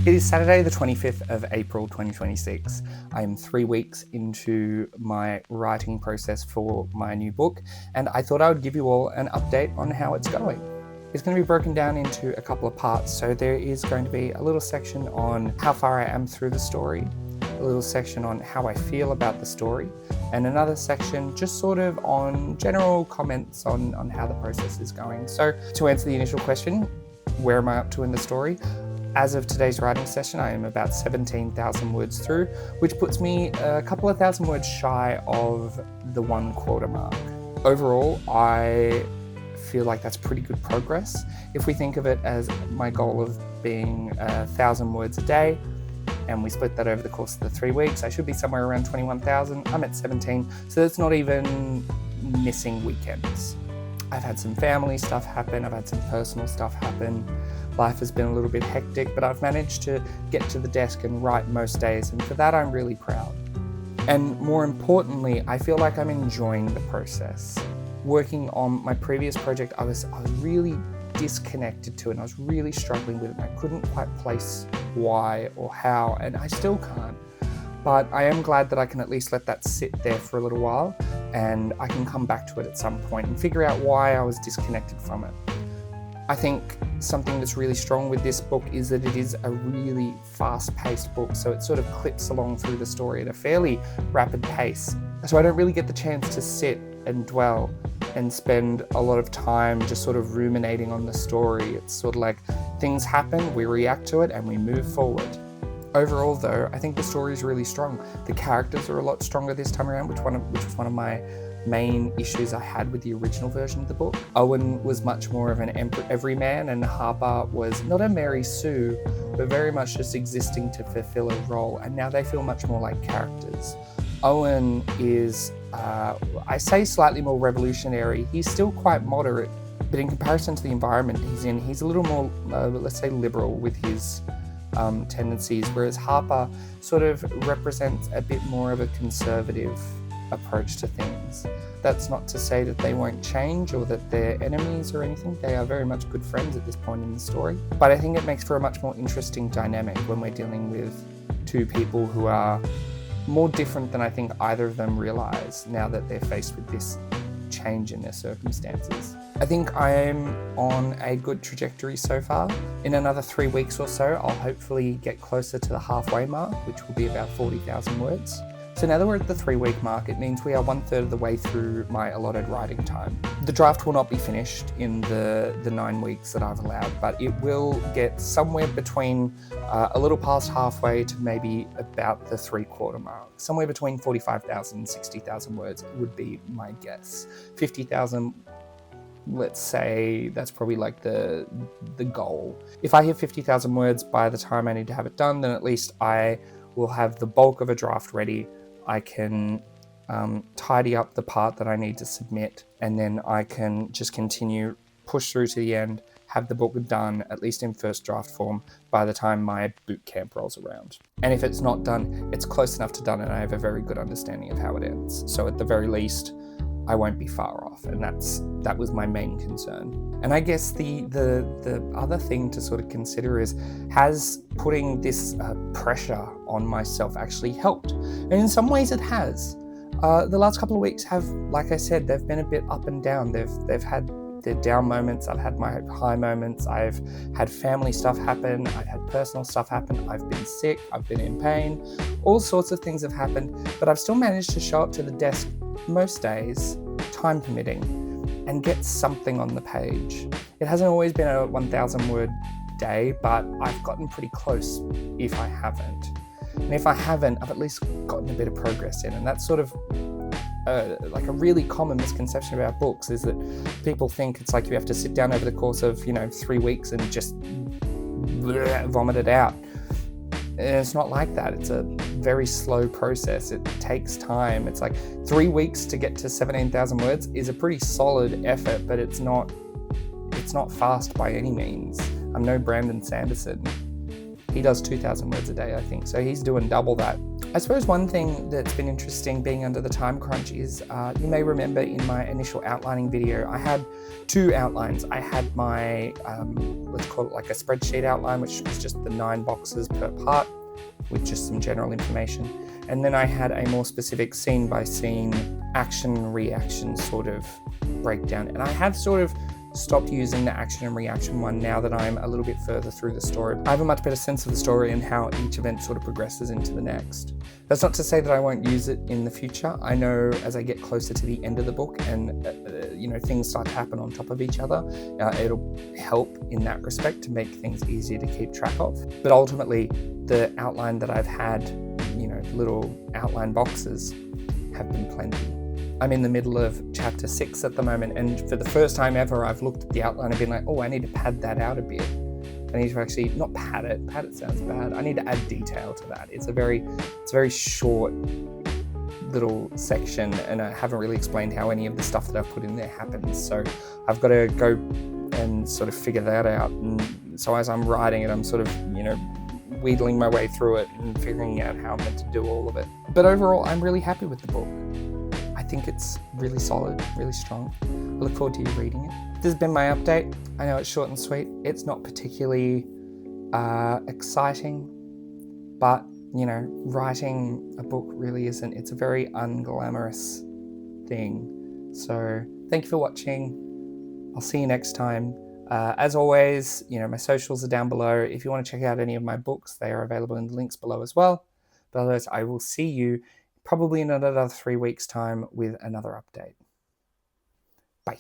It is Saturday the 25th of April 2026. I am 3 weeks into my writing process for my new book, and I thought I would give you all an update on how it's going. It's going to be broken down into a couple of parts, so there is going to be a little section on how far I am through the story, a little section on how I feel about the story, and another section just sort of on general comments on how the process is going. So to answer the initial question, where am I up to in the story? As of today's writing session, I am about 17,000 words through, which puts me a couple of thousand words shy of the 1 quarter mark. Overall, I feel like that's pretty good progress. If we think of it as my goal of being 1,000 words a day, and we split that over the course of the 3 weeks, I should be somewhere around 21,000. I'm at 17, so that's not even missing weekends. I've had some family stuff happen, I've had some personal stuff happen. Life has been a little bit hectic, but I've managed to get to the desk and write most days, and for that I'm really proud. And more importantly, I feel like I'm enjoying the process. Working on my previous project, I was really disconnected to it, and I was really struggling with it, and I couldn't quite place why or how, and I still can't. But I am glad that I can at least let that sit there for a little while, and I can come back to it at some point and figure out why I was disconnected from it. I think something that's really strong with this book is that it is a really fast-paced book, so it sort of clips along through the story at a fairly rapid pace. So I don't really get the chance to sit and dwell and spend a lot of time just sort of ruminating on the story. It's sort of like things happen, we react to it, and we move forward. Overall though, I think the story is really strong. The characters are a lot stronger this time around, which was one of my main issues I had with the original version of the book. Owen was much more of an everyman, and Harper was not a Mary Sue, but very much just existing to fulfill a role, and now they feel much more like characters. Owen is, I say slightly more revolutionary. He's still quite moderate, but in comparison to the environment he's in, he's a little more, let's say, liberal with his tendencies, whereas Harper sort of represents a bit more of a conservative approach to things. That's not to say that they won't change or that they're enemies or anything. They are very much good friends at this point in the story. But I think it makes for a much more interesting dynamic when we're dealing with two people who are more different than I think either of them realise now that they're faced with this change in their circumstances. I think I'm on a good trajectory so far. In another 3 weeks or so, I'll hopefully get closer to the halfway mark, which will be about 40,000 words. So now that we're at the 3 week mark, it means we are 1/3 of the way through my allotted writing time. The draft will not be finished in the 9 weeks that I've allowed, but it will get somewhere between a little past halfway to maybe about the 3/4 mark. Somewhere between 45,000 and 60,000 words would be my guess. 50,000, let's say that's probably like the goal. If I hit 50,000 words by the time I need to have it done, then at least I will have the bulk of a draft ready. I can tidy up the part that I need to submit, and then I can just continue, push through to the end, have the book done, at least in first draft form, by the time my boot camp rolls around. And if it's not done, it's close enough to done, and I have a very good understanding of how it ends. So at the very least, I won't be far off, and that was my main concern. And I guess the other thing to sort of consider is, has putting this pressure on myself actually helped? And in some ways it has. The last couple of weeks have, like I said, they've been a bit up and down. They've had their down moments, I've had my high moments, I've had family stuff happen, I've had personal stuff happen, I've been sick, I've been in pain, all sorts of things have happened, but I've still managed to show up to the desk most days, time permitting, and get something on the page. It hasn't always been a 1,000 word day, but I've gotten pretty close if I haven't. And if I haven't, I've at least gotten a bit of progress in, and that's sort of like a really common misconception about books, is that people think it's like you have to sit down over the course of 3 weeks and just vomit it out. And it's not like that. It's a very slow process. It takes time. It's like 3 weeks to get to 17,000 words is a pretty solid effort, but it's not fast by any means. I'm no Brandon Sanderson. He does 2,000 words a day, I think, so he's doing double that. I suppose one thing that's been interesting being under the time crunch is you may remember in my initial outlining video, I had two outlines. I had my, let's call it like a spreadsheet outline, which was just the 9 boxes per part with just some general information. And then I had a more specific scene by scene action reaction sort of breakdown. And I have sort of stopped using the action and reaction one now that I'm a little bit further through the story. I have a much better sense of the story and how each event sort of progresses into the next. That's not to say that I won't use it in the future. I know as I get closer to the end of the book and things start to happen on top of each other, it'll help in that respect to make things easier to keep track of. But ultimately, the outline that I've had, little outline boxes have been plenty. I'm in the middle of chapter 6 at the moment, and for the first time ever, I've looked at the outline and been like, oh, I need to pad that out a bit. I need to actually, not pad it sounds bad. I need to add detail to that. It's a very short little section, and I haven't really explained how any of the stuff that I've put in there happens. So I've got to go and sort of figure that out. And so as I'm writing it, I'm sort of, wheedling my way through it and figuring out how I'm meant to do all of it. But overall, I'm really happy with the book. I think it's really solid, really strong. I look forward to you reading it. This has been my update. I know it's short and sweet. It's not particularly exciting, but, writing a book really isn't. It's a very unglamorous thing. So thank you for watching. I'll see you next time. As always, my socials are down below. If you want to check out any of my books, they are available in the links below as well. But otherwise, I will see you probably in another 3 weeks' time with another update. Bye.